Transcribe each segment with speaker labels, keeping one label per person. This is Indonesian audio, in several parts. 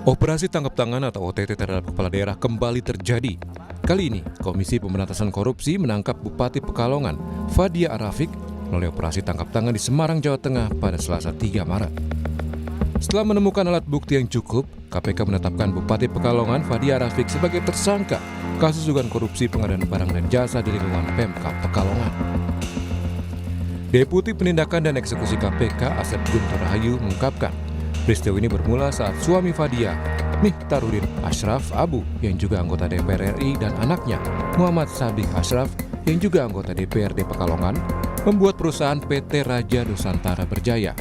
Speaker 1: Operasi tangkap tangan atau OTT terhadap kepala daerah kembali terjadi. Kali ini, Komisi Pemberantasan Korupsi menangkap Bupati Pekalongan, Fadia Arafik, melalui operasi tangkap tangan di Semarang, Jawa Tengah pada Selasa 3 Maret. Setelah menemukan alat bukti yang cukup, KPK menetapkan Bupati Pekalongan, Fadia Arafik sebagai tersangka kasus dugaan korupsi pengadaan barang dan jasa di lingkungan Pemkab Pekalongan. Deputi Penindakan dan Eksekusi KPK Asep Guntur Rahayu mengungkapkan, peristiwa ini bermula saat suami Fadia, Mihtarudin Ashraf Abu, yang juga anggota DPR RI, dan anaknya, Muhammad Sabik Ashraf, yang juga anggota DPRD Pekalongan, membuat perusahaan PT Raja Nusantara Berjaya.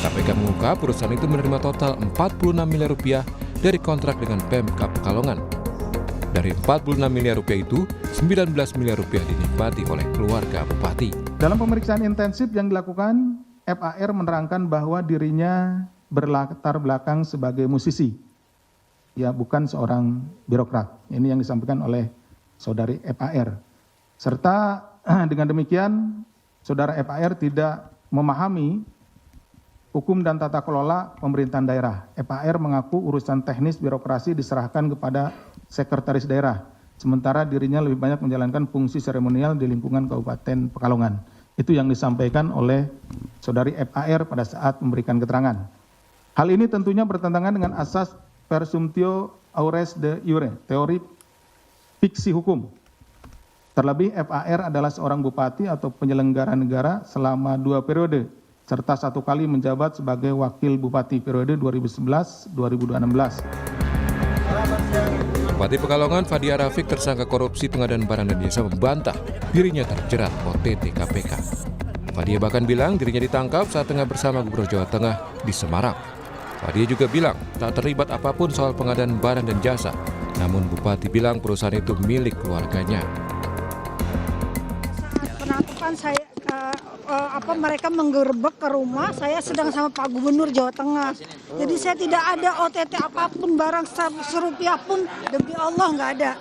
Speaker 1: KPK mengungkap perusahaan itu menerima total 46 miliar rupiah dari kontrak dengan Pemkab Pekalongan. Dari 46 miliar rupiah itu, 19 miliar rupiah dinikmati oleh keluarga Bupati.
Speaker 2: Dalam pemeriksaan intensif yang dilakukan, FAR menerangkan bahwa dirinya berlatar belakang sebagai musisi, ya bukan seorang birokrat. Ini yang disampaikan oleh saudari FAR. Serta dengan demikian, saudara FAR tidak memahami hukum dan tata kelola pemerintahan daerah. FAR mengaku urusan teknis birokrasi diserahkan kepada sekretaris daerah, sementara dirinya lebih banyak menjalankan fungsi seremonial di lingkungan Kabupaten Pekalongan. Itu yang disampaikan oleh saudari FAR pada saat memberikan keterangan. Hal ini tentunya bertentangan dengan asas presumptio aures de iure, teori fiksi hukum. Terlebih FAR adalah seorang bupati atau penyelenggara negara selama 2 periode, serta 1 kali menjabat sebagai wakil bupati periode 2011-2016.
Speaker 1: Bupati Pekalongan, Fadia Arafik, tersangka korupsi pengadaan barang dan jasa, membantah dirinya terjerat OTT KPK. Fadia bahkan bilang dirinya ditangkap saat tengah bersama Gubernur Jawa Tengah di Semarang. Fadia juga bilang tak terlibat apapun soal pengadaan barang dan jasa, namun Bupati bilang perusahaan itu milik keluarganya.
Speaker 3: Penangkapan saya, mereka menggerebek ke rumah saya sedang sama Pak Gubernur Jawa Tengah. Jadi saya tidak ada OTT apapun, barang serupiah pun, demi Allah nggak ada.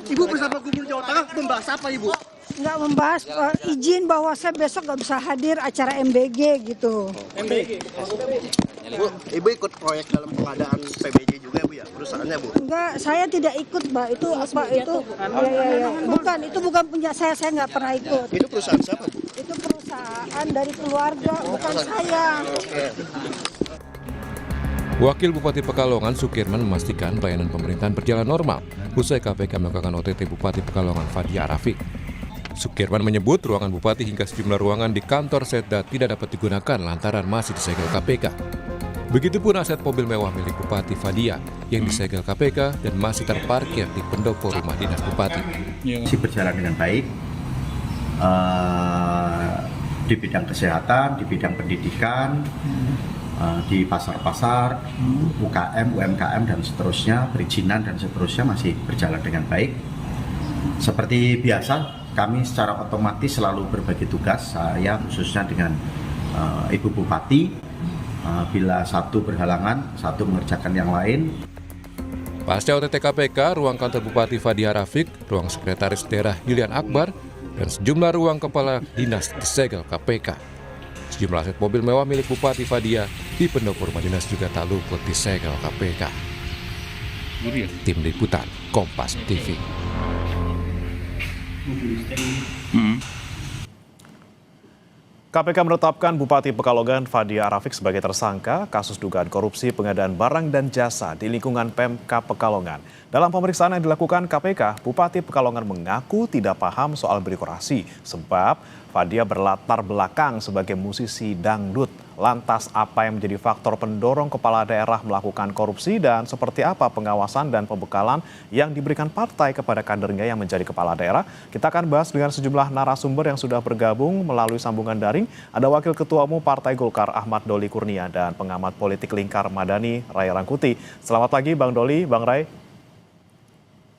Speaker 4: Ibu bersama Gubernur Jawa Tengah membahas apa, Ibu?
Speaker 3: Nggak membahas izin bahwa saya besok nggak bisa hadir acara MBG gitu.
Speaker 4: MBG? Bu, Ibu ikut proyek dalam pengadaan PBJ juga, Bu, ya? Perusahaannya, Bu?
Speaker 3: Enggak, saya tidak ikut, Mbak. Itu apa itu? Ya. Bukan, itu bukan punya saya nggak pernah ikut.
Speaker 4: Itu perusahaan siapa, Bu?
Speaker 3: Itu perusahaan dari keluarga, bukan saya.
Speaker 1: Wakil Bupati Pekalongan, Sukirman, memastikan pelayanan pemerintahan berjalan normal usai KPK melakukan OTT Bupati Pekalongan, Fadia Arafik. Sukirman menyebut ruangan Bupati hingga sejumlah ruangan di kantor Setda tidak dapat digunakan lantaran masih disegel KPK. Begitupun aset mobil mewah milik Bupati Fadia yang disegel KPK dan masih terparkir di pendopo rumah dinas Bupati.
Speaker 5: Masih berjalan dengan baik di bidang kesehatan, di bidang pendidikan, di pasar-pasar, UKM, UMKM, dan seterusnya, perizinan dan seterusnya masih berjalan dengan baik. Seperti biasa, kami secara otomatis selalu berbagi tugas, saya khususnya dengan Ibu Bupati, bila satu berhalangan, satu mengerjakan yang lain.
Speaker 1: Pasca OTT KPK, ruang kantor Bupati Fadia Arafik, ruang Sekretaris Daerah Yulian Akbar, dan sejumlah ruang kepala dinas disegel KPK. Sejumlah aset mobil mewah milik Bupati Fadia di pendopo rumah dinas juga tak luput disegel KPK. Tim Liputan Kompas TV.
Speaker 6: KPK menetapkan Bupati Pekalongan Fadia Arafik sebagai tersangka kasus dugaan korupsi pengadaan barang dan jasa di lingkungan Pemkab Pekalongan. Dalam pemeriksaan yang dilakukan KPK, Bupati Pekalongan mengaku tidak paham soal birokrasi sebab Fadia berlatar belakang sebagai musisi dangdut. Lantas apa yang menjadi faktor pendorong kepala daerah melakukan korupsi dan seperti apa pengawasan dan pembekalan yang diberikan partai kepada kadernya yang menjadi kepala daerah? Kita akan bahas dengan sejumlah narasumber yang sudah bergabung melalui sambungan daring. Ada Wakil Ketua Umum Partai Golkar Ahmad Doli Kurnia dan pengamat politik Lingkar Madani Ray Rangkuti. Selamat pagi Bang Doli, Bang Ray.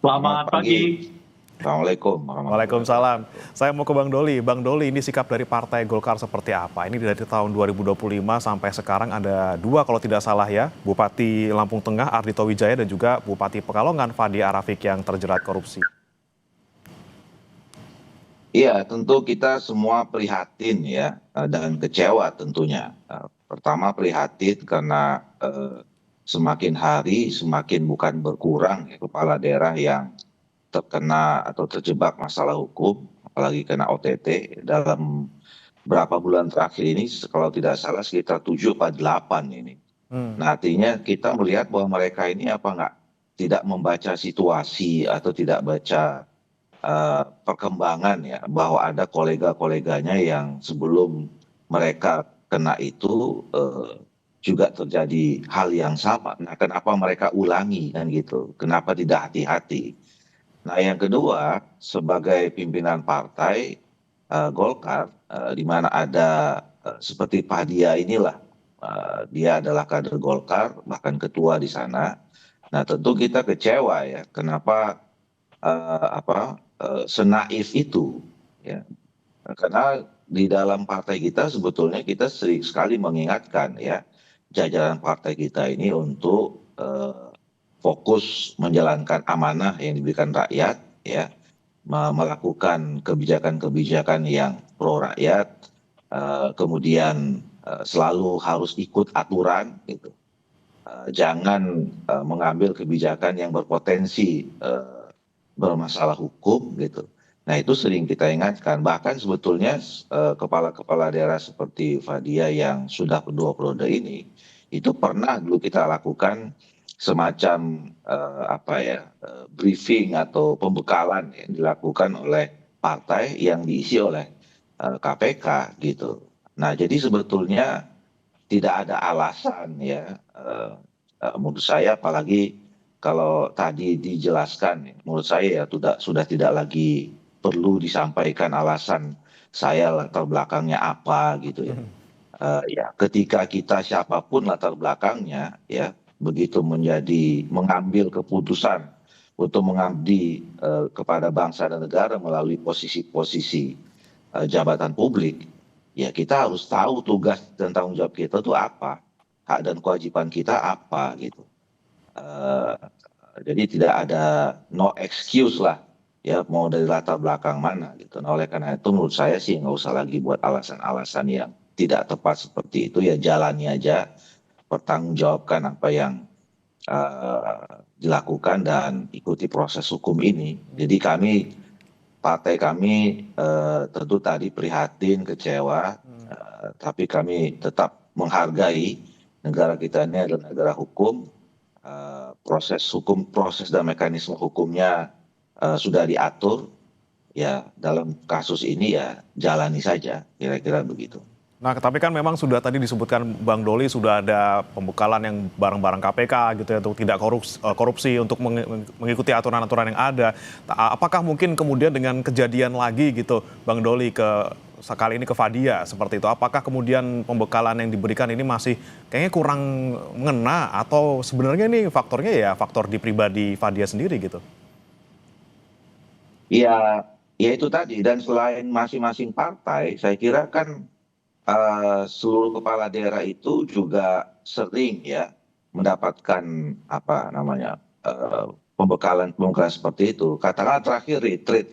Speaker 7: Selamat pagi. Assalamualaikum.
Speaker 6: Waalaikumsalam. Saya mau ke Bang Doli. Bang Doli, ini sikap dari Partai Golkar seperti apa? Ini dari tahun 2025 sampai sekarang ada 2 kalau tidak salah ya, Bupati Lampung Tengah Ardhito Wijaya dan juga Bupati Pekalongan Fadia Arafik yang terjerat korupsi.
Speaker 7: Iya, tentu kita semua prihatin ya dan kecewa tentunya. Pertama prihatin karena semakin hari semakin bukan berkurang ya, kepala daerah yang terkena atau terjebak masalah hukum, apalagi kena OTT dalam berapa bulan terakhir ini, kalau tidak salah sekitar 7 atau 8 ini. Nah, artinya kita melihat bahwa mereka ini tidak membaca situasi atau tidak baca perkembangan ya, bahwa ada kolega-koleganya yang sebelum mereka kena itu juga terjadi hal yang sama. Nah, kenapa mereka ulangi kan gitu? Kenapa tidak hati-hati? Nah, yang kedua, sebagai pimpinan partai Golkar, di mana ada seperti Pak Dia inilah, dia adalah kader Golkar, bahkan ketua di sana. Nah, tentu kita kecewa ya, kenapa senaif itu, ya. Karena di dalam partai kita sebetulnya kita sering sekali mengingatkan ya, jajaran partai kita ini untuk fokus menjalankan amanah yang diberikan rakyat ya, melakukan kebijakan-kebijakan yang pro rakyat, kemudian selalu harus ikut aturan gitu. Jangan mengambil kebijakan yang berpotensi bermasalah hukum gitu. Nah, itu sering kita ingatkan. Bahkan sebetulnya kepala-kepala daerah seperti Fadia yang sudah kedua periode ini, itu pernah dulu kita lakukan semacam briefing atau pembekalan yang dilakukan oleh partai yang diisi oleh KPK gitu. Nah, jadi sebetulnya tidak ada alasan ya, menurut saya, apalagi kalau tadi dijelaskan, menurut saya ya sudah tidak lagi perlu disampaikan alasan saya latar belakangnya apa gitu ya. Ya, ketika kita siapapun latar belakangnya ya, begitu mengambil keputusan untuk mengabdi kepada bangsa dan negara melalui posisi-posisi jabatan publik, ya kita harus tahu tugas dan tanggung jawab kita itu apa, hak dan kewajiban kita apa gitu. Jadi tidak ada no excuse lah ya, mau dari latar belakang mana gitu. Nah, oleh karena itu menurut saya sih nggak usah lagi buat alasan-alasan yang tidak tepat seperti itu, ya jalani aja, pertanggungjawabkan apa yang dilakukan dan ikuti proses hukum ini. Jadi partai kami tentu tadi prihatin, kecewa, tapi kami tetap menghargai negara kita ini adalah negara hukum. Proses dan mekanisme hukumnya sudah diatur ya, dalam kasus ini ya jalani saja, kira-kira begitu.
Speaker 6: Nah, tapi kan memang sudah tadi disebutkan Bang Doli, sudah ada pembekalan yang bareng-bareng KPK gitu ya, untuk tidak korupsi, untuk mengikuti aturan-aturan yang ada. Apakah mungkin kemudian dengan kejadian lagi gitu Bang Doli sekali ini ke Fadia seperti itu, apakah kemudian pembekalan yang diberikan ini masih kayaknya kurang mengena, atau sebenarnya ini faktornya ya faktor di pribadi Fadia sendiri gitu?
Speaker 7: Ya itu tadi, dan selain masing-masing partai, saya kira kan seluruh kepala daerah itu juga sering ya mendapatkan pembekalan seperti itu. Katakanlah terakhir retreat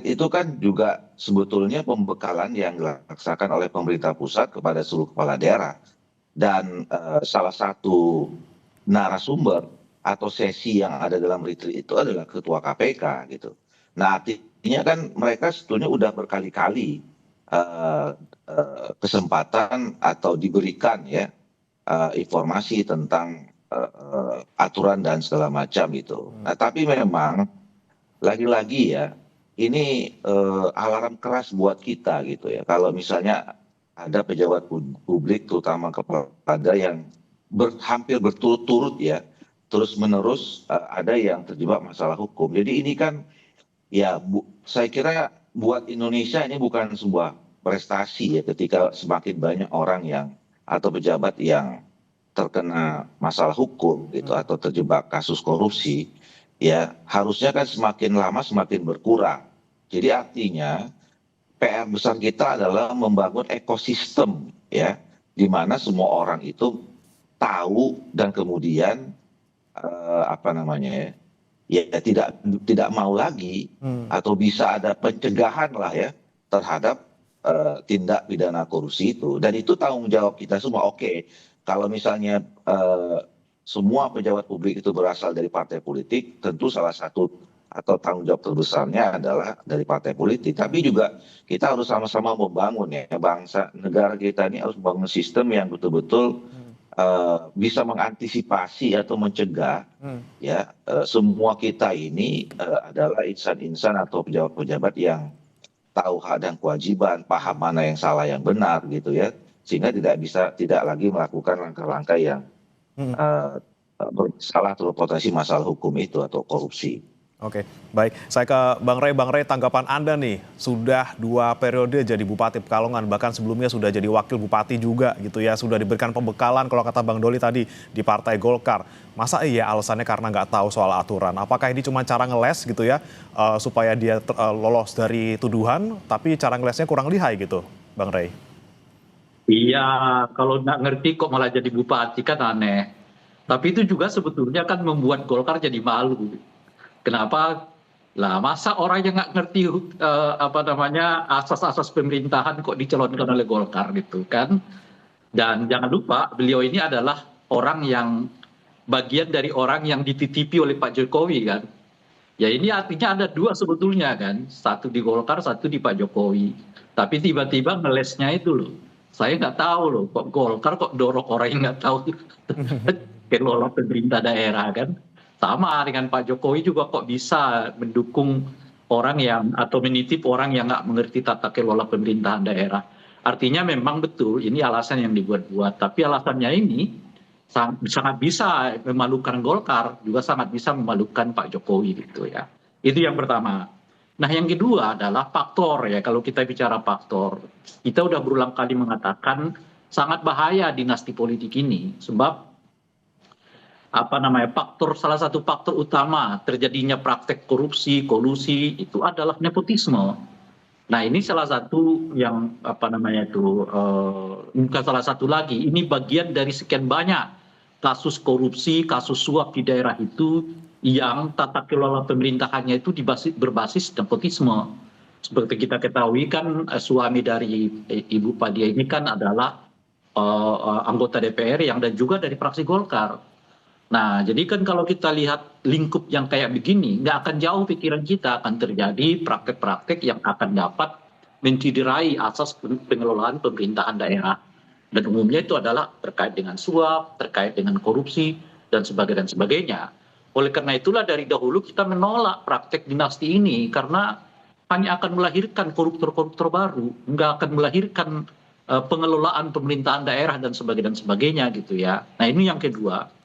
Speaker 7: itu kan juga sebetulnya pembekalan yang dilaksanakan oleh pemerintah pusat kepada seluruh kepala daerah, dan salah satu narasumber atau sesi yang ada dalam retreat itu adalah ketua KPK gitu. Nah, artinya kan mereka sebetulnya udah berkali-kali kesempatan atau diberikan ya informasi tentang aturan dan segala macam itu. Nah, tapi memang lagi-lagi ya, ini alarm keras buat kita gitu ya. Kalau misalnya ada pejabat publik, terutama kepada yang hampir berturut-turut ya, terus-menerus ada yang terjebak masalah hukum. Jadi ini kan ya, saya kira buat Indonesia ini bukan sebuah prestasi ya, ketika semakin banyak orang atau pejabat yang terkena masalah hukum gitu, atau terjebak kasus korupsi. Ya harusnya kan semakin lama semakin berkurang. Jadi artinya PR besar kita adalah membangun ekosistem ya, di mana semua orang itu tahu dan kemudian ya tidak mau lagi, atau bisa ada pencegahan lah ya terhadap tindak pidana korupsi itu. Dan itu tanggung jawab kita semua. Oke, kalau misalnya semua pejabat publik itu berasal dari partai politik, tentu salah satu atau tanggung jawab terbesarnya adalah dari partai politik. Tapi juga kita harus sama-sama membangun ya bangsa negara kita ini harus membangun sistem yang betul-betul bisa mengantisipasi atau mencegah ya semua kita ini adalah insan-insan atau pejabat-pejabat yang tahu hak dan kewajiban, paham mana yang salah yang benar gitu ya, sehingga tidak lagi melakukan langkah-langkah yang salah atau potensi masalah hukum itu atau korupsi.
Speaker 6: Oke, baik. Saya ke Bang Rey. Bang Rey, tanggapan Anda nih, sudah 2 periode jadi Bupati Pekalongan, bahkan sebelumnya sudah jadi Wakil Bupati juga gitu ya, sudah diberikan pembekalan kalau kata Bang Doli tadi di Partai Golkar. Masa iya alasannya karena nggak tahu soal aturan? Apakah ini cuma cara ngeles gitu ya, supaya dia lolos dari tuduhan, tapi cara ngelesnya kurang lihai gitu, Bang Rey?
Speaker 8: Iya, kalau nggak ngerti kok malah jadi bupati kan aneh. Tapi itu juga sebetulnya kan membuat Golkar jadi malu. Kenapa? Lah masa orang yang nggak ngerti asas-asas pemerintahan kok dicalonkan oleh Golkar gitu kan? Dan jangan lupa beliau ini adalah orang yang bagian dari orang yang dititipi oleh Pak Jokowi kan? Ya ini artinya ada 2 sebetulnya kan? Satu di Golkar, satu di Pak Jokowi. Tapi tiba-tiba ngelesnya itu loh. Saya nggak tahu loh, kok Golkar kok dorong orang yang nggak tahu kelola pemerintah daerah kan? Sama dengan Pak Jokowi juga kok bisa mendukung orang yang atau menitip orang yang nggak mengerti tata kelola pemerintahan daerah. Artinya memang betul ini alasan yang dibuat-buat, tapi alasannya ini sangat bisa memalukan Golkar, juga sangat bisa memalukan Pak Jokowi gitu ya. Itu yang pertama. Nah yang kedua adalah faktor ya, kalau kita bicara faktor, kita udah berulang kali mengatakan sangat bahaya dinasti politik ini, sebab salah satu faktor utama terjadinya praktek korupsi, kolusi itu adalah nepotisme. Nah ini salah satu yang bukan salah satu lagi, ini bagian dari sekian banyak kasus korupsi, kasus suap di daerah itu yang tata kelola pemerintahannya itu berbasis nepotisme. Seperti kita ketahui kan suami dari Ibu Fadia ini kan adalah anggota DPR dan juga dari fraksi Golkar. Nah, jadi kan kalau kita lihat lingkup yang kayak begini, nggak akan jauh pikiran kita akan terjadi praktek-praktek yang akan dapat menciderai asas pengelolaan pemerintahan daerah. Dan umumnya itu adalah terkait dengan suap, terkait dengan korupsi, dan sebagainya. Oleh karena itulah dari dahulu kita menolak praktek dinasti ini, karena hanya akan melahirkan koruptor-koruptor baru, nggak akan melahirkan pengelolaan pemerintahan daerah dan sebagainya gitu ya. Nah ini yang kedua.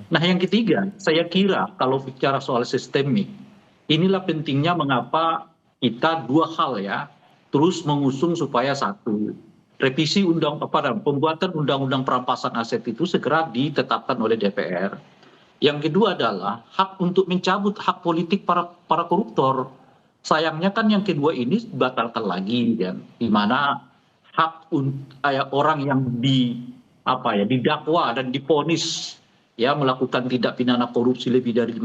Speaker 8: Nah yang ketiga, saya kira kalau bicara soal sistemik, inilah pentingnya mengapa kita 2 hal ya, terus mengusung supaya satu, revisi pembuatan undang-undang perampasan aset itu segera ditetapkan oleh DPR. Yang kedua adalah hak untuk mencabut hak politik para koruptor. Sayangnya kan yang kedua ini dibatalkan lagi kan, di mana hak orang yang didakwa dan divonis ya melakukan tindak pidana korupsi lebih dari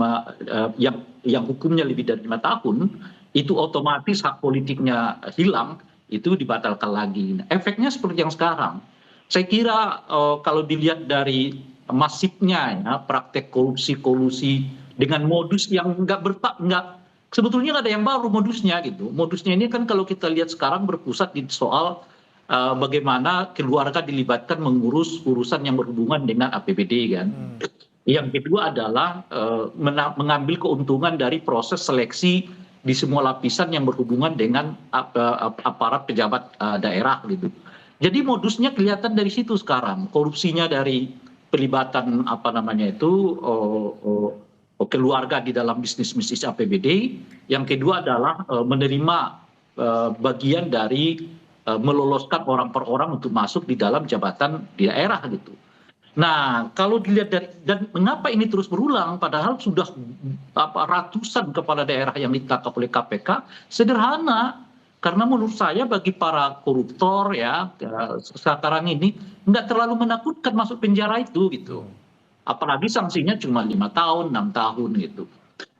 Speaker 8: yang hukumnya lebih dari 5 tahun, itu otomatis hak politiknya hilang, itu dibatalkan lagi. Nah, efeknya seperti yang sekarang. Saya kira kalau dilihat dari masifnya ya praktek korupsi-kolusi dengan modus yang sebetulnya nggak ada yang baru modusnya gitu. Modusnya ini kan kalau kita lihat sekarang berpusat di soal bagaimana keluarga dilibatkan mengurus urusan yang berhubungan dengan APBD kan. Yang kedua adalah mengambil keuntungan dari proses seleksi di semua lapisan yang berhubungan dengan aparat pejabat daerah gitu. Jadi modusnya kelihatan dari situ sekarang. Korupsinya dari pelibatan keluarga di dalam bisnis APBD. Yang kedua adalah menerima bagian dari meloloskan orang per orang untuk masuk di dalam jabatan di daerah gitu. Nah, kalau dilihat dan mengapa ini terus berulang padahal sudah ratusan kepala daerah yang ditangkap oleh KPK, sederhana. Karena menurut saya bagi para koruptor ya sekarang ini nggak terlalu menakutkan masuk penjara itu gitu. Apalagi sanksinya cuma 5 tahun, 6 tahun gitu.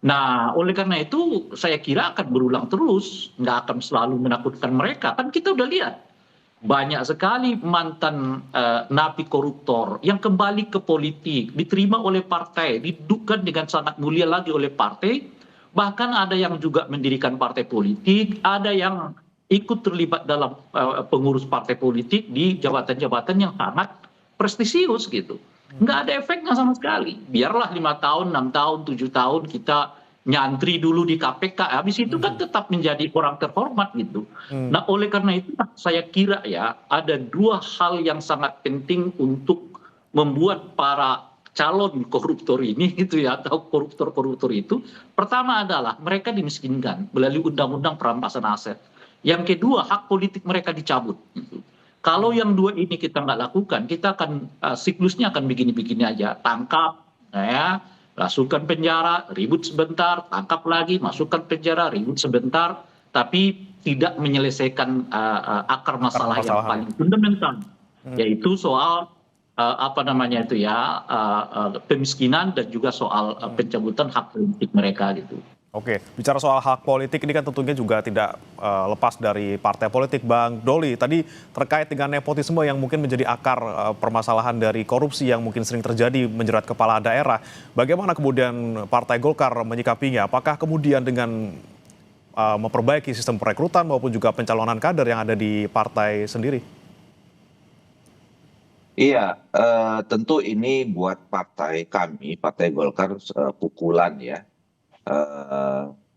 Speaker 8: Nah, oleh karena itu saya kira akan berulang terus, nggak akan selalu menakutkan mereka. Kan kita udah lihat banyak sekali mantan napi koruptor yang kembali ke politik, diterima oleh partai, didudukkan dengan sangat mulia lagi oleh partai, bahkan ada yang juga mendirikan partai politik, ada yang ikut terlibat dalam pengurus partai politik di jabatan-jabatan yang sangat prestisius gitu. Nggak ada efeknya sama sekali. Biarlah 5 tahun, 6 tahun, 7 tahun kita nyantri dulu di KPK, habis itu kan tetap menjadi orang terhormat gitu. Nah, oleh karena itu saya kira ya ada dua hal yang sangat penting untuk membuat para calon koruptor ini gitu ya, atau koruptor-koruptor itu. Pertama adalah mereka dimiskinkan melalui undang-undang perampasan aset. Yang kedua, hak politik mereka dicabut gitu. Kalau yang dua ini kita nggak lakukan, kita akan siklusnya akan begini-begini aja, tangkap, ya, masukkan penjara, ribut sebentar, tangkap lagi, masukkan penjara, ribut sebentar, tapi tidak menyelesaikan akar masalah yang paling fundamental, yaitu soal apa namanya itu ya, pemiskinan dan juga soal pencabutan hak politik mereka gitu.
Speaker 6: Oke, bicara soal hak politik ini kan tentunya juga tidak lepas dari partai politik, Bang Doli. Tadi terkait dengan nepotisme yang mungkin menjadi akar permasalahan dari korupsi yang mungkin sering terjadi menjerat kepala daerah. Bagaimana kemudian Partai Golkar menyikapinya? Apakah kemudian dengan memperbaiki sistem perekrutan maupun juga pencalonan kader yang ada di partai sendiri?
Speaker 7: Iya, tentu ini buat partai kami, Partai Golkar, pukulan ya.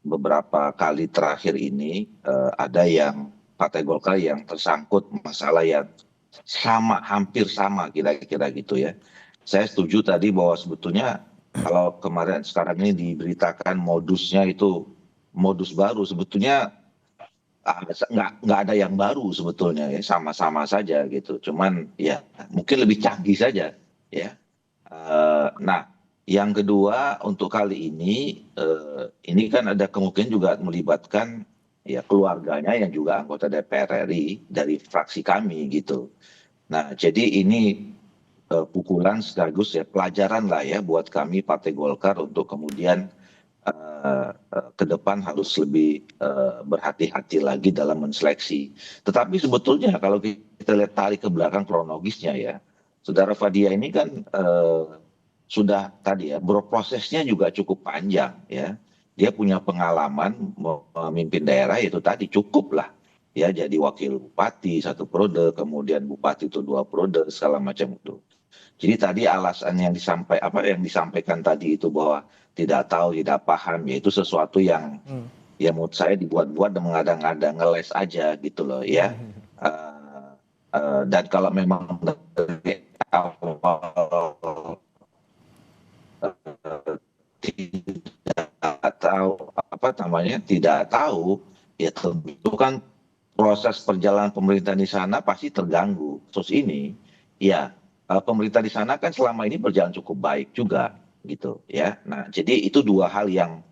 Speaker 7: Beberapa kali terakhir ini ada yang Partai Golkar yang tersangkut masalah yang sama, hampir sama kira-kira gitu ya. Saya setuju tadi bahwa sebetulnya kalau kemarin sekarang ini diberitakan modusnya itu modus baru, sebetulnya nggak ada yang baru sebetulnya ya, sama-sama saja gitu. Cuman ya mungkin lebih canggih saja ya. Nah, yang kedua untuk kali ini kan ada kemungkinan juga melibatkan ya keluarganya yang juga anggota DPR RI dari fraksi kami gitu. Nah, jadi ini pukulan sekaligus ya pelajaran lah ya buat kami Partai Golkar untuk kemudian ke depan harus lebih berhati-hati lagi dalam menseleksi. Tetapi sebetulnya kalau kita lihat tarik ke belakang kronologisnya ya, Saudara Fadia ini kan sudah tadi ya berprosesnya juga cukup panjang ya. Dia punya pengalaman memimpin daerah itu tadi cukup lah ya, jadi wakil bupati 1 periode, kemudian bupati itu 2 periode, segala macam itu. Jadi tadi alasan yang disampaikan tadi itu bahwa tidak tahu, tidak paham, ya itu sesuatu yang ya menurut saya dibuat-buat dan mengada-ngada, ngeles aja gitu loh ya. Dan kalau memang dari awal tidak tahu ya tentu kan proses perjalanan pemerintah di sana pasti terganggu. Terus ini ya pemerintah di sana kan selama ini berjalan cukup baik juga gitu ya. Nah, jadi itu dua hal yang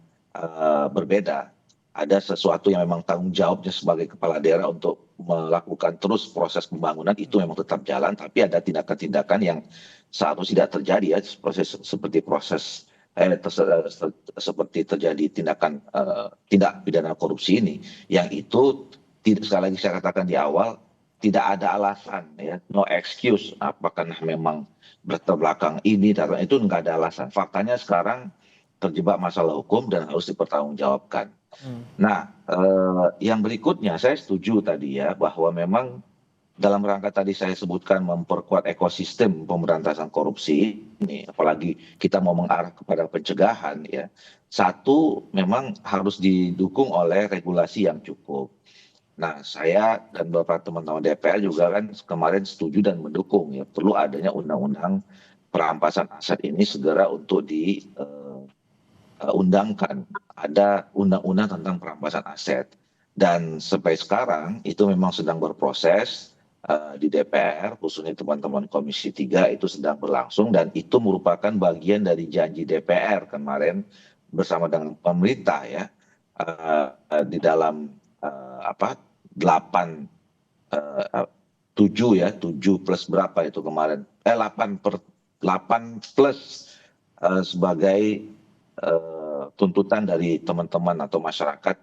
Speaker 7: berbeda. Ada sesuatu yang memang tanggung jawabnya sebagai kepala daerah untuk melakukan terus proses pembangunan itu memang tetap jalan, tapi ada tindakan-tindakan yang seharusnya tidak terjadi ya, seperti terjadi tindakan tindak pidana korupsi ini, yang itu tidak, sekali lagi saya katakan di awal, tidak ada alasan ya, no excuse. Apakah memang berlatar belakang ini dan itu nggak ada alasan. Faktanya sekarang terjebak masalah hukum dan harus dipertanggungjawabkan. Nah, yang berikutnya saya setuju tadi ya bahwa memang dalam rangka tadi saya sebutkan memperkuat ekosistem pemberantasan korupsi ini, apalagi kita mau mengarah kepada pencegahan ya. Satu, memang harus didukung oleh regulasi yang cukup. Nah, saya dan beberapa teman-teman DPR juga kan kemarin setuju dan mendukung ya perlu adanya undang-undang perampasan aset ini segera untuk diundangkan. Ada undang-undang tentang perampasan aset. Dan sampai sekarang itu memang sedang berproses di DPR, khususnya teman-teman Komisi 3 itu sedang berlangsung, dan itu merupakan bagian dari janji DPR kemarin bersama dengan pemerintah ya, di dalam 7 plus berapa itu kemarin, 8 plus sebagai tuntutan dari teman-teman atau masyarakat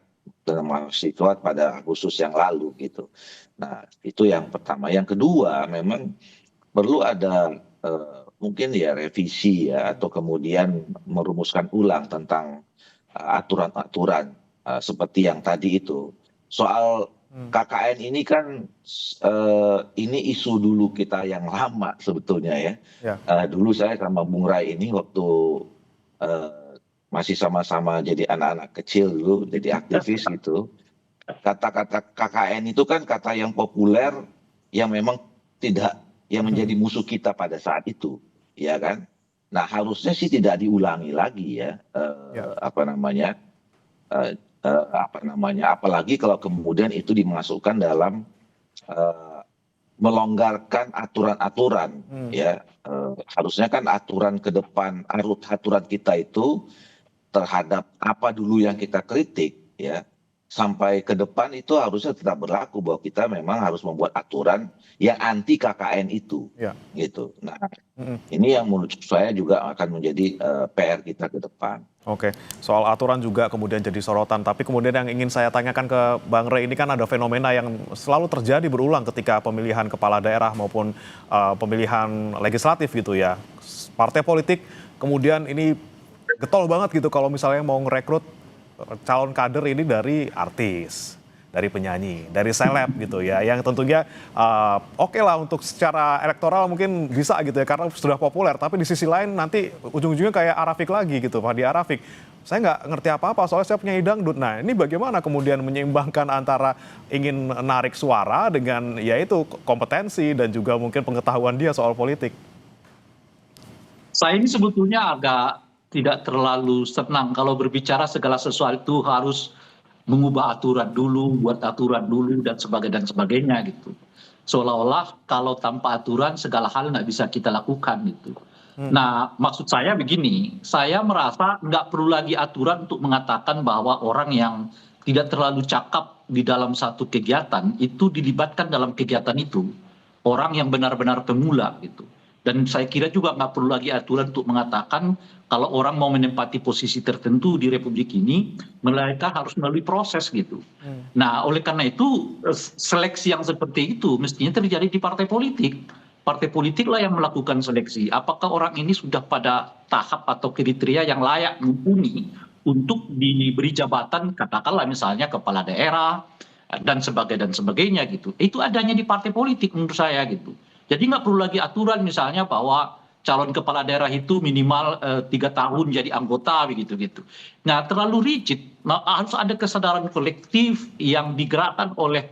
Speaker 7: dalam mahasiswa pada Agustus yang lalu gitu. Nah, itu yang pertama. Yang kedua, memang perlu ada mungkin ya revisi ya, atau kemudian merumuskan ulang tentang aturan-aturan seperti yang tadi itu. Soal KKN ini kan ini isu dulu kita yang lama sebetulnya ya.
Speaker 6: Ya.
Speaker 7: Dulu saya sama Bung Rai ini waktu masih sama-sama jadi anak-anak kecil dulu, jadi aktivis gitu. Kata-kata KKN itu kan kata yang populer yang memang tidak yang menjadi musuh kita pada saat itu, ya kan? Nah, harusnya sih tidak diulangi lagi ya, apalagi kalau kemudian itu dimasukkan dalam melonggarkan aturan-aturan, ya. Harusnya kan aturan ke depan, aturan kita itu terhadap apa dulu yang kita kritik, ya. Sampai ke depan itu harusnya tetap berlaku bahwa kita memang harus membuat aturan yang anti KKN itu, gitu. Nah, ini yang menurut saya juga akan menjadi PR kita ke depan.
Speaker 6: Oke, soal aturan juga kemudian jadi sorotan. Tapi kemudian yang ingin saya tanyakan ke Bang Rey, ini kan ada fenomena yang selalu terjadi berulang ketika pemilihan kepala daerah maupun pemilihan legislatif gitu ya. Partai politik kemudian ini getol banget gitu kalau misalnya mau ngerekrut calon kader ini dari artis, dari penyanyi, dari seleb gitu ya, yang tentunya oke lah untuk secara elektoral mungkin bisa gitu ya karena sudah populer, tapi di sisi lain nanti ujung-ujungnya kayak Arafik lagi gitu, Fadia Arafik. Saya nggak ngerti apa-apa soalnya saya penyanyi dangdut. Nah, ini bagaimana kemudian menyeimbangkan antara ingin narik suara dengan yaitu kompetensi dan juga mungkin pengetahuan dia soal politik?
Speaker 8: Saya ini sebetulnya agak tidak terlalu senang kalau berbicara segala sesuatu harus mengubah aturan dulu, buat aturan dulu dan sebagainya gitu. Seolah-olah kalau tanpa aturan segala hal nggak bisa kita lakukan gitu. Nah, maksud saya begini, saya merasa nggak perlu lagi aturan untuk mengatakan bahwa orang yang tidak terlalu cakap di dalam satu kegiatan itu dilibatkan dalam kegiatan itu. Orang yang benar-benar pemula gitu. Dan saya kira juga nggak perlu lagi aturan untuk mengatakan kalau orang mau menempati posisi tertentu di Republik ini, mereka harus melalui proses gitu. Nah, oleh karena itu seleksi yang seperti itu mestinya terjadi di partai politik. Partai politik lah yang melakukan seleksi. Apakah orang ini sudah pada tahap atau kriteria yang layak mumpuni untuk diberi jabatan, katakanlah misalnya kepala daerah dan sebagainya gitu. Itu adanya di partai politik menurut saya gitu. Jadi nggak perlu lagi aturan misalnya bahwa calon kepala daerah itu minimal 3 tahun jadi anggota begitu gitu. Nah, terlalu rigid. Nah, harus ada kesadaran kolektif yang digerakkan oleh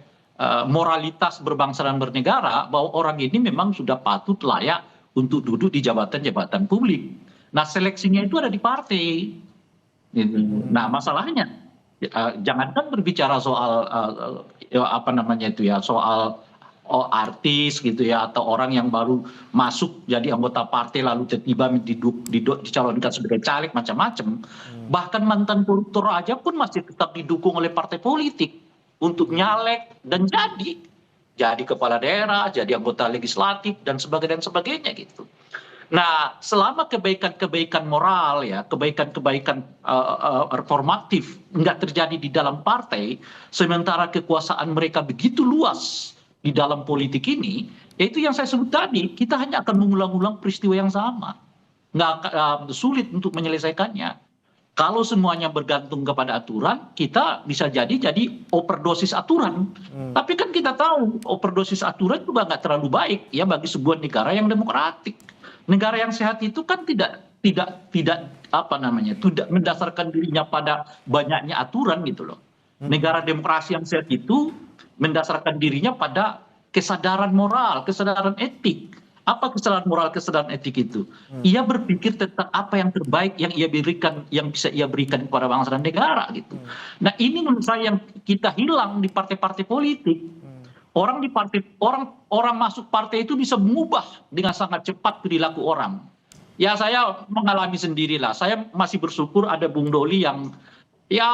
Speaker 8: moralitas berbangsa dan bernegara bahwa orang ini memang sudah patut layak untuk duduk di jabatan-jabatan publik. Nah, seleksinya itu ada di partai. Nah, masalahnya jangankan berbicara soal soal artis gitu ya, atau orang yang baru masuk jadi anggota partai lalu tiba-tiba dicalonkan sebagai caleg macam-macam. Bahkan mantan koruptor aja pun masih tetap didukung oleh partai politik untuk nyalek dan jadi kepala daerah, jadi anggota legislatif dan sebagainya gitu. Nah, selama kebaikan-kebaikan moral ya, kebaikan-kebaikan reformatif nggak terjadi di dalam partai, sementara kekuasaan mereka begitu luas di dalam politik ini, yaitu yang saya sebut tadi, kita hanya akan mengulang-ulang peristiwa yang sama. Nggak sulit untuk menyelesaikannya. Kalau semuanya bergantung kepada aturan, kita bisa jadi overdosis aturan. Tapi kan kita tahu overdosis aturan juga nggak terlalu baik ya bagi sebuah negara yang demokratik. Negara yang sehat itu kan tidak mendasarkan dirinya pada banyaknya aturan gitu loh. Negara demokrasi yang sehat itu mendasarkan dirinya pada kesadaran moral, kesadaran etik. Apa kesadaran moral, kesadaran etik itu? Ia berpikir tentang apa yang terbaik yang ia berikan, yang bisa ia berikan kepada bangsa dan negara gitu. Nah, ini menurut saya yang kita hilang di partai-partai politik. Orang masuk partai itu bisa mengubah dengan sangat cepat perilaku orang. Ya, saya mengalami sendirilah. Saya masih bersyukur ada Bung Doli yang ya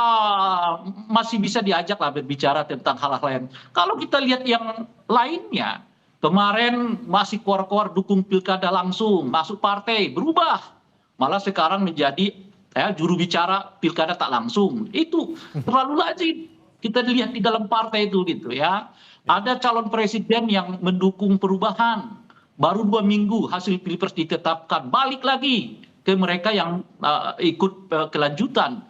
Speaker 8: masih bisa diajak lah berbicara tentang hal-hal lain. Kalau kita lihat yang lainnya, kemarin masih keluar-keluar dukung pilkada langsung, masuk partai, berubah. Malah sekarang menjadi ya juru bicara pilkada tak langsung, itu terlalu lazim kita lihat di dalam partai itu gitu ya. Ada calon presiden yang mendukung perubahan, baru 2 minggu hasil pilpres ditetapkan, balik lagi ke mereka yang ikut kelanjutan.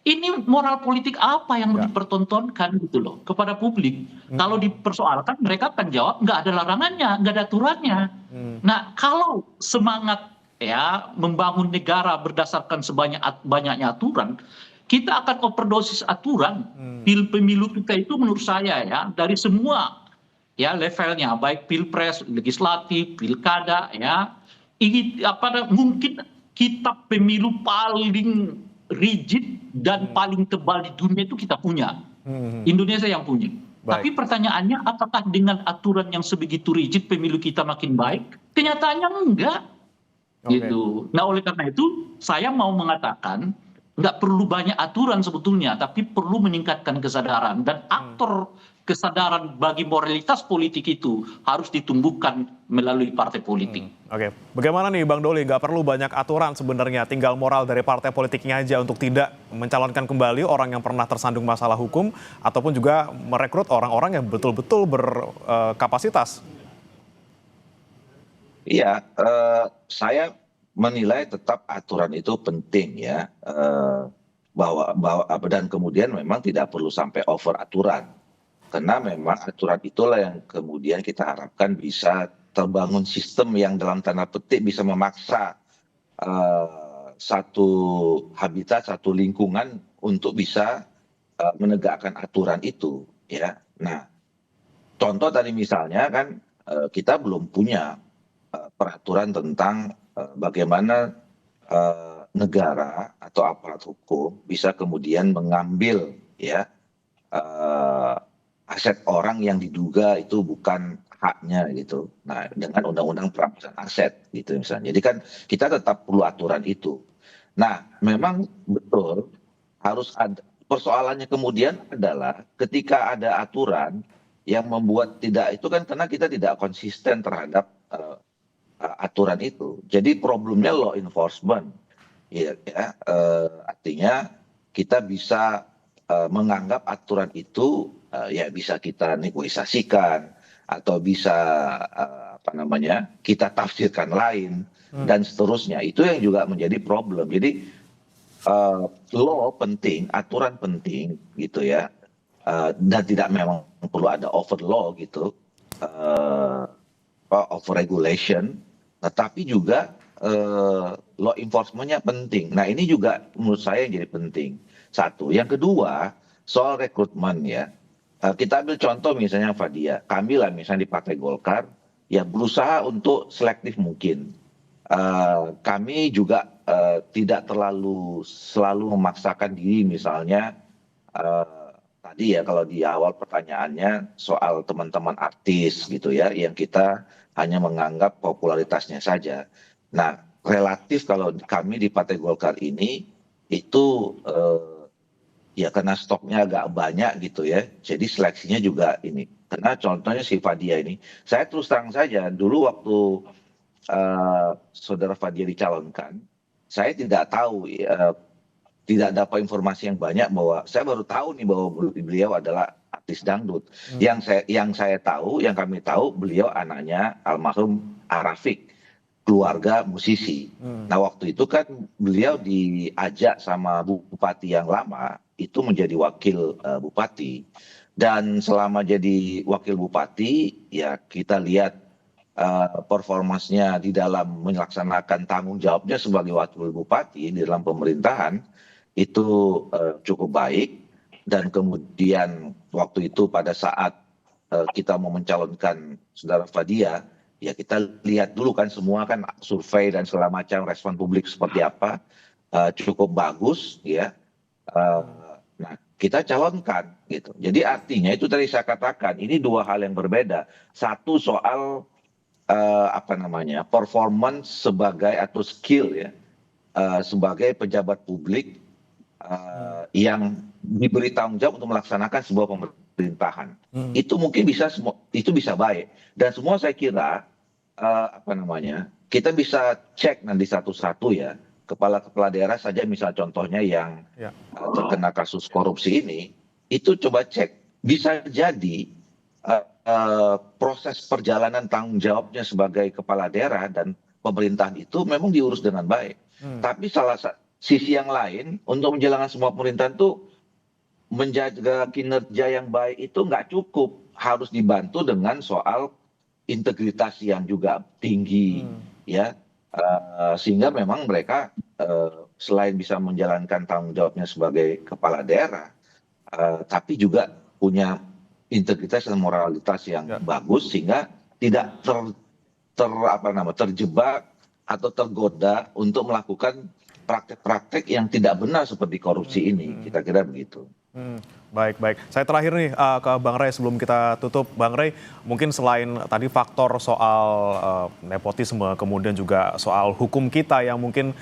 Speaker 8: Ini moral politik apa yang dipertontonkan gitu loh kepada publik. Kalau dipersoalkan mereka akan jawab nggak ada larangannya, nggak ada aturannya. Nah kalau semangat ya membangun negara berdasarkan banyaknya aturan, kita akan overdosis aturan. Pemilu kita itu menurut saya ya dari semua ya levelnya, baik pilpres, legislatif, pilkada ya, ini mungkin kitab pemilu paling rigid dan paling tebal di dunia itu kita punya. Indonesia yang punya. Tapi pertanyaannya apakah dengan aturan yang sebegitu rigid pemilu kita makin baik? Kenyataannya enggak. Gitu. Nah oleh karena itu saya mau mengatakan nggak perlu banyak aturan sebetulnya, tapi perlu meningkatkan kesadaran dan aktor kesadaran bagi moralitas politik itu harus ditumbuhkan melalui partai politik.
Speaker 6: Oke, bagaimana nih Bang Doli? Nggak perlu banyak aturan sebenarnya, tinggal moral dari partai politiknya aja untuk tidak mencalonkan kembali orang yang pernah tersandung masalah hukum ataupun juga merekrut orang-orang yang betul-betul berkapasitas.
Speaker 7: Iya, saya menilai tetap aturan itu penting ya, bahwa dan kemudian memang tidak perlu sampai over aturan, karena memang aturan itulah yang kemudian kita harapkan bisa terbangun sistem yang dalam tanda petik bisa memaksa satu habitat, satu lingkungan untuk bisa menegakkan aturan itu ya. Nah, contoh tadi misalnya kan kita belum punya peraturan tentang bagaimana negara atau aparat hukum bisa kemudian mengambil ya aset orang yang diduga itu bukan haknya gitu. Nah, dengan undang-undang perampasan aset gitu misalnya. Jadi kan kita tetap perlu aturan itu. Nah, memang betul harus ada, persoalannya kemudian adalah ketika ada aturan yang membuat tidak itu kan karena kita tidak konsisten terhadap aturan itu. Jadi problemnya law enforcement. Ya, artinya kita bisa menganggap aturan itu ya bisa kita negosiasikan atau bisa kita tafsirkan lain dan seterusnya. Itu yang juga menjadi problem. Jadi law penting, aturan penting gitu ya. Dan tidak memang perlu ada over law gitu. Over regulation. Nah, tapi juga law enforcement-nya penting. Nah, ini juga menurut saya yang jadi penting. Satu. Yang kedua, soal rekrutmen ya. Kita ambil contoh misalnya Fadia. Kami lah misalnya di Partai Golkar, ya berusaha untuk selektif mungkin. Kami juga tidak selalu memaksakan diri misalnya, tadi ya kalau di awal pertanyaannya soal teman-teman artis gitu ya, yang kita hanya menganggap popularitasnya saja. Nah, relatif kalau kami di Partai Golkar ini itu ya karena stoknya agak banyak gitu ya. Jadi seleksinya juga ini. Karena contohnya si Fadia ini, saya terus terang saja dulu waktu saudara Fadia dicalonkan, saya tidak tahu, tidak dapat informasi yang banyak bahwa saya baru tahu nih bahwa beliau adalah artis dangdut. Yang saya tahu, yang kami tahu beliau anaknya almarhum Arafik, keluarga musisi. Nah waktu itu kan beliau diajak sama bupati yang lama itu menjadi wakil bupati. Dan selama jadi wakil bupati ya kita lihat performansnya di dalam melaksanakan tanggung jawabnya sebagai wakil bupati di dalam pemerintahan itu cukup baik. Dan kemudian waktu itu pada saat kita mau mencalonkan saudara Fadia, ya kita lihat dulu kan semua kan survei dan segala macam respon publik seperti apa, cukup bagus ya. Nah kita calonkan gitu. Jadi artinya itu tadi saya katakan ini dua hal yang berbeda. Satu soal performance sebagai atau skill ya sebagai pejabat publik yang diberi tanggung jawab untuk melaksanakan sebuah pemerintahan. Itu mungkin itu bisa baik. Dan semua saya kira kita bisa cek nanti satu-satu ya. kepala-kepala daerah saja, misal contohnya yang
Speaker 6: Ya.
Speaker 7: terkena kasus korupsi ini, itu coba cek, bisa jadi proses perjalanan tanggung jawabnya sebagai kepala daerah dan pemerintahan itu memang diurus dengan baik. Tapi sisi yang lain, untuk menjalankan semua pemerintahan itu menjaga kinerja yang baik itu nggak cukup, harus dibantu dengan soal integritas yang juga tinggi, ya. Sehingga memang mereka selain bisa menjalankan tanggung jawabnya sebagai kepala daerah, tapi juga punya integritas dan moralitas yang bagus, sehingga tidak terjebak atau tergoda untuk melakukan praktek-praktek yang tidak benar seperti korupsi ini. Kira-kira begitu.
Speaker 6: Baik. Saya terakhir nih ke Bang Ray sebelum kita tutup. Bang Ray, mungkin selain tadi faktor soal nepotisme, kemudian juga soal hukum kita yang mungkin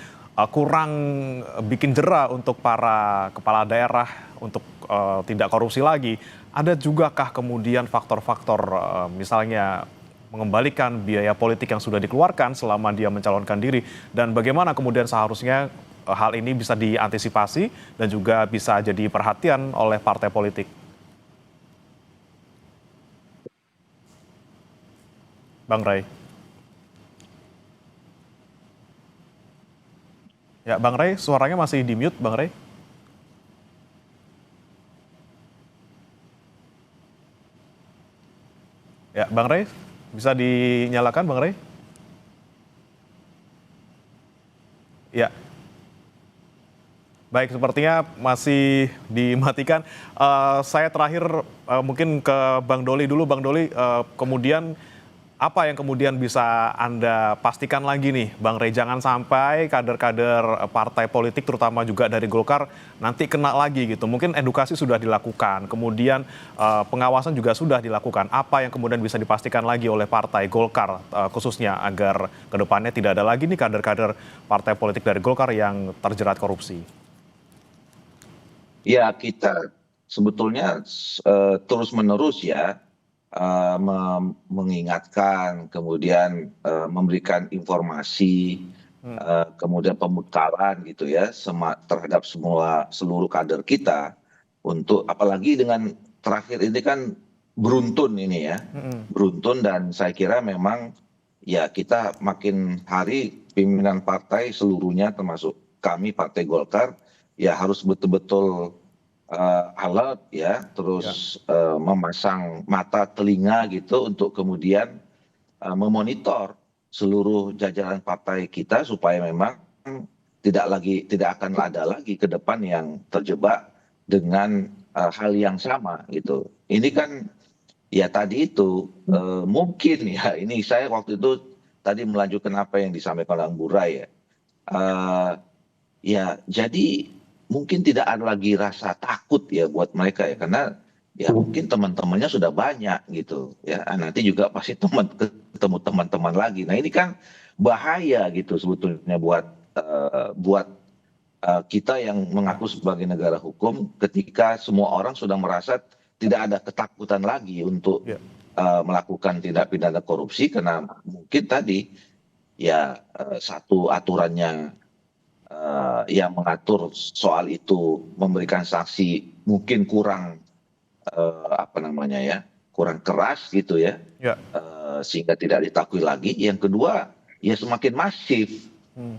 Speaker 6: kurang bikin jera untuk para kepala daerah untuk tidak korupsi lagi, ada jugakah kemudian faktor-faktor misalnya mengembalikan biaya politik yang sudah dikeluarkan selama dia mencalonkan diri, dan bagaimana kemudian seharusnya hal ini bisa diantisipasi dan juga bisa jadi perhatian oleh partai politik? Bang Ray. Ya, Bang Ray, suaranya masih di mute, Bang Ray. Ya, Bang Ray, bisa dinyalakan, Bang Ray? Ya. Baik, sepertinya masih dimatikan. Saya terakhir mungkin ke Bang Doli dulu. Bang Doli, kemudian apa yang kemudian bisa Anda pastikan lagi nih, Bang Ray, jangan sampai kader-kader partai politik terutama juga dari Golkar nanti kena lagi gitu. Mungkin edukasi sudah dilakukan, kemudian pengawasan juga sudah dilakukan. Apa yang kemudian bisa dipastikan lagi oleh partai Golkar khususnya agar kedepannya tidak ada lagi nih kader-kader partai politik dari Golkar yang terjerat korupsi?
Speaker 7: Ya, kita sebetulnya terus-menerus ya mengingatkan, kemudian memberikan informasi, kemudian pembekalan gitu ya terhadap seluruh kader kita, untuk apalagi dengan terakhir ini kan beruntun ini ya, beruntun, dan saya kira memang ya kita makin hari pimpinan partai seluruhnya termasuk kami Partai Golkar ya harus betul-betul alert ya, terus memasang mata telinga gitu untuk kemudian memonitor seluruh jajaran partai kita supaya memang tidak akan ada lagi ke depan yang terjebak dengan hal yang sama gitu. Ini kan ya tadi itu mungkin ya, ini saya waktu itu tadi melanjutkan apa yang disampaikan oleh Bu Ray ya. Ya jadi mungkin tidak ada lagi rasa takut ya buat mereka ya, karena ya mungkin teman-temannya sudah banyak gitu ya, nanti juga pasti ketemu teman-teman lagi. Nah ini kan bahaya gitu sebetulnya buat kita yang mengaku sebagai negara hukum, ketika semua orang sudah merasa tidak ada ketakutan lagi untuk melakukan tindak pidana korupsi, karena mungkin tadi ya satu aturannya yang mengatur soal itu memberikan sanksi mungkin kurang kurang keras gitu ya, sehingga tidak ditakui lagi. Yang kedua ya semakin masif,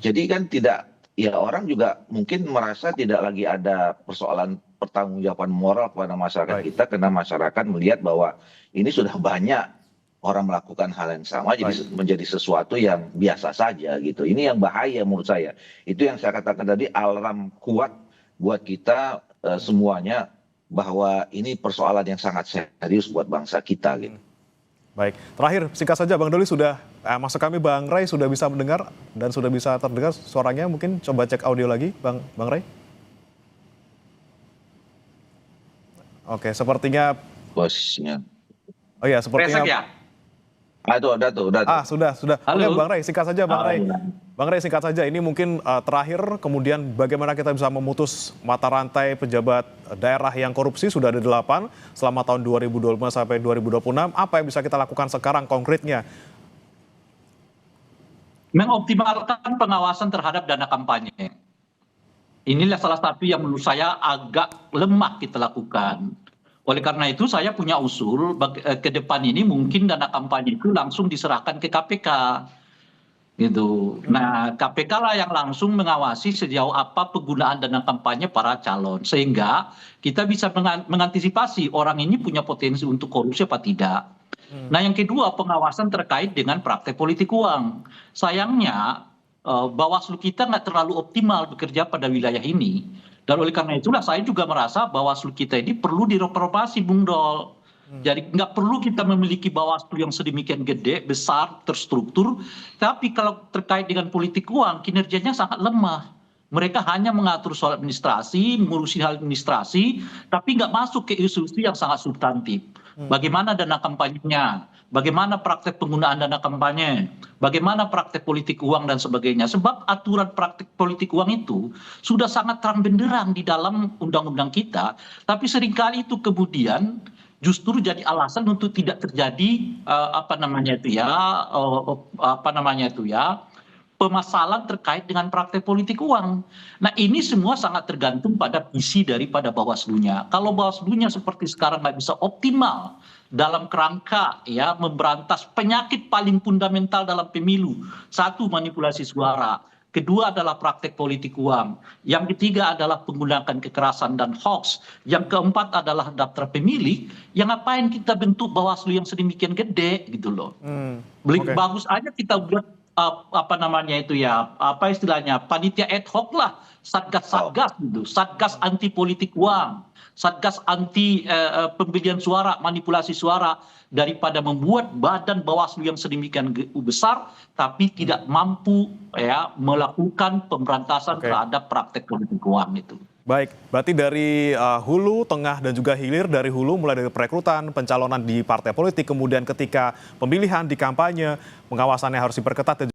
Speaker 7: jadi kan tidak ya, orang juga mungkin merasa tidak lagi ada persoalan pertanggungjawaban moral kepada masyarakat kita, karena masyarakat melihat bahwa ini sudah banyak orang melakukan hal yang sama, jadi menjadi sesuatu yang biasa saja gitu. Ini yang bahaya menurut saya. Itu yang saya katakan tadi, alarm kuat buat kita semuanya, bahwa ini persoalan yang sangat serius buat bangsa kita gitu.
Speaker 6: Baik, terakhir singkat saja Bang Doli, sudah maksud kami Bang Ray sudah bisa mendengar dan sudah bisa terdengar suaranya, mungkin coba cek audio lagi Bang Ray. Oke, sepertinya
Speaker 7: Bosnya.
Speaker 6: Oh iya, sepertinya
Speaker 8: Resek ya?
Speaker 7: Udah tuh.
Speaker 6: Sudah.
Speaker 8: Halo.
Speaker 6: Oke, Bang Ray, singkat saja Bang Ray. Bang Ray, singkat saja. Ini mungkin terakhir, kemudian bagaimana kita bisa memutus mata rantai pejabat daerah yang korupsi, sudah ada 8 selama tahun 2025 sampai 2026. Apa yang bisa kita lakukan sekarang konkretnya?
Speaker 8: mengoptimalkan pengawasan terhadap dana kampanye. Inilah salah satu yang menurut saya agak lemah kita lakukan. Oleh karena itu saya punya usul ke depan ini mungkin dana kampanye itu langsung diserahkan ke KPK. Gitu. Nah, KPK lah yang langsung mengawasi sejauh apa penggunaan dana kampanye para calon. Sehingga kita bisa mengantisipasi orang ini punya potensi untuk korupsi apa tidak. Nah, yang kedua pengawasan terkait dengan praktek politik uang. Sayangnya Bawaslu kita nggak terlalu optimal bekerja pada wilayah ini. Dan oleh karena itulah saya juga merasa Bawaslu kita ini perlu direformasi, Bung Dol. Jadi nggak perlu kita memiliki Bawaslu yang sedemikian gede, besar, terstruktur. Tapi kalau terkait dengan politik uang, kinerjanya sangat lemah. Mereka hanya mengatur soal administrasi, mengurusi hal administrasi, tapi nggak masuk ke isu-isu yang sangat substantif. Bagaimana dana kampanyenya, bagaimana praktek penggunaan dana kampanye, bagaimana praktek politik uang dan sebagainya. Sebab aturan praktek politik uang itu sudah sangat terang benderang di dalam undang-undang kita, tapi seringkali itu kemudian justru jadi alasan untuk tidak terjadi permasalahan terkait dengan praktek politik uang. Nah ini semua sangat tergantung pada visi daripada Bawaslu-nya. Kalau Bawaslu-nya seperti sekarang nggak bisa optimal dalam kerangka ya memberantas penyakit paling fundamental dalam pemilu. Satu, manipulasi suara. Kedua adalah praktek politik uang. Yang ketiga adalah penggunaan kekerasan dan hoax. Yang keempat adalah daftar pemilih. Yang ngapain kita bentuk Bawaslu yang sedemikian gede gitu loh. Bagus aja kita buat panitia ad hoc lah, satgas gitu, satgas anti politik uang, satgas anti pembelian suara, manipulasi suara, daripada membuat badan Bawaslu yang sedemikian besar tapi tidak mampu ya melakukan pemberantasan terhadap praktek politik uang itu.
Speaker 6: Baik, berarti dari hulu, tengah, dan juga hilir. Dari hulu mulai dari perekrutan, pencalonan di partai politik, kemudian ketika pemilihan di kampanye, pengawasannya harus diperketat.